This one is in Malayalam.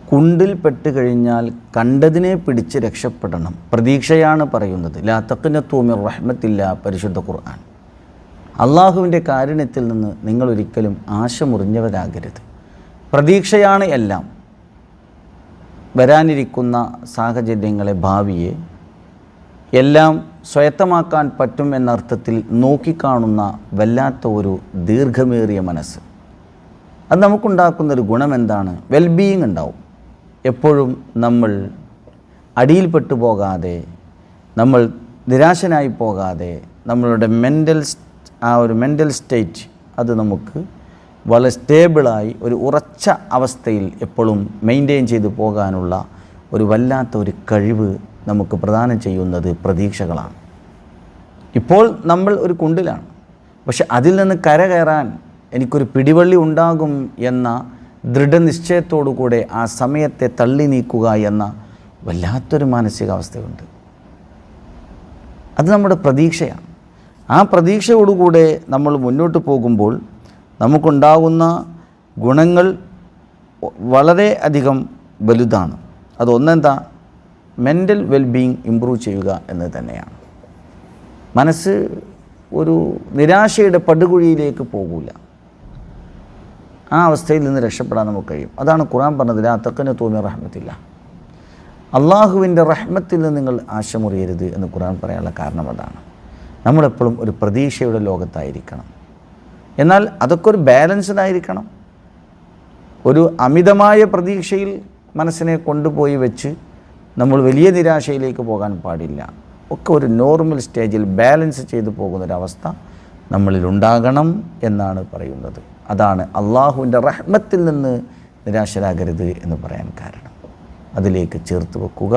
കുണ്ടിൽ പെട്ട് കഴിഞ്ഞാൽ കണ്ടതിനെ പിടിച്ച് രക്ഷപ്പെടണം. പ്രതീക്ഷയാണ് പറയുന്നത്. ലാ തഖ്നതു മിർ റഹ്മത്തില്ല, പരിശുദ്ധ ഖുർആൻ. അള്ളാഹുവിൻ്റെ കാരുണ്യത്തിൽ നിന്ന് നിങ്ങളൊരിക്കലും ആശ മുറിഞ്ഞവരാകരുത്. പ്രതീക്ഷയാണ് എല്ലാം. വരാനിരിക്കുന്ന സാഹചര്യങ്ങളെ, ഭാവിയെ എല്ലാം സ്വായത്തമാക്കാൻ പറ്റും എന്നർത്ഥത്തിൽ നോക്കിക്കാണുന്ന വല്ലാത്ത ഒരു ദീർഘമേറിയ മനസ്സ്. അത് നമുക്കുണ്ടാക്കുന്നൊരു ഗുണമെന്താണ്? വെൽബീയിങ് ഉണ്ടാവും. എപ്പോഴും നമ്മൾ അടിയിൽപ്പെട്ടു പോകാതെ, നമ്മൾ നിരാശനായി പോകാതെ, നമ്മളുടെ മെൻ്റൽ സ്റ്റേറ്റ് അത് നമുക്ക് വളരെ സ്റ്റേബിളായി ഒരു ഉറച്ച അവസ്ഥയിൽ എപ്പോഴും മെയിൻറ്റെയിൻ ചെയ്തു പോകാനുള്ള ഒരു വല്ലാത്ത ഒരു കഴിവ് നമുക്ക് പ്രദാനം ചെയ്യുന്നത് പ്രതീക്ഷകളാണ്. ഇപ്പോൾ നമ്മൾ ഒരു കുണ്ടിലാണ്, പക്ഷെ അതിൽ നിന്ന് കരകയറാൻ എനിക്കൊരു പിടിവള്ളി ഉണ്ടാകും എന്ന ദൃഢനിശ്ചയത്തോടു കൂടെ ആ സമയത്തെ തള്ളി നീക്കുക എന്ന വല്ലാത്തൊരു മാനസികാവസ്ഥയുണ്ട്. അത് നമ്മുടെ പ്രതീക്ഷയാണ്. ആ പ്രതീക്ഷയോടുകൂടെ നമ്മൾ മുന്നോട്ട് പോകുമ്പോൾ നമുക്കുണ്ടാകുന്ന ഗുണങ്ങൾ വളരെ അധികം വലുതാണ്. അതൊന്നെന്താ? മെൻ്റൽ വെൽബീയിങ് ഇമ്പ്രൂവ് ചെയ്യുക എന്ന് തന്നെയാണ്. മനസ്സ് ഒരു നിരാശയുടെ പടുകുഴിയിലേക്ക് പോകില്ല. ആ അവസ്ഥയിൽ നിന്ന് രക്ഷപ്പെടാൻ നമുക്ക് കഴിയും. അതാണ് ഖുർആൻ പറഞ്ഞത്, ലാ തഖ്നതു മിർ റഹ്മത്തില്ല. അള്ളാഹുവിൻ്റെ റഹ്മത്തിൽ നിന്ന് നിങ്ങൾ ആശമുറിയരുത് എന്ന് ഖുർആൻ പറയാനുള്ള കാരണം അതാണ്. നമ്മളെപ്പോഴും ഒരു പ്രതീക്ഷയുടെ ലോകത്തായിരിക്കണം. എന്നാൽ അതൊക്കെ ഒരു ബാലൻസ്ഡ് ആയിരിക്കണം. ഒരു അമിതമായ പ്രതീക്ഷയിൽ മനസ്സിനെ കൊണ്ടുപോയി വെച്ച് നമ്മൾ വലിയ നിരാശയിലേക്ക് പോകാൻ പാടില്ല. ഒക്കെ ഒരു നോർമൽ സ്റ്റേജിൽ ബാലൻസ് ചെയ്തു പോകുന്നൊരവസ്ഥ നമ്മളിലുണ്ടാകണം എന്നാണ് പറയുന്നത്. അതാണ് അള്ളാഹുവിൻ്റെ റഹ്മത്തിൽ നിന്ന് നിരാശരാകരുത് എന്ന് പറയാൻ കാരണം. അതിലേക്ക് ചേർത്ത് വെക്കുക.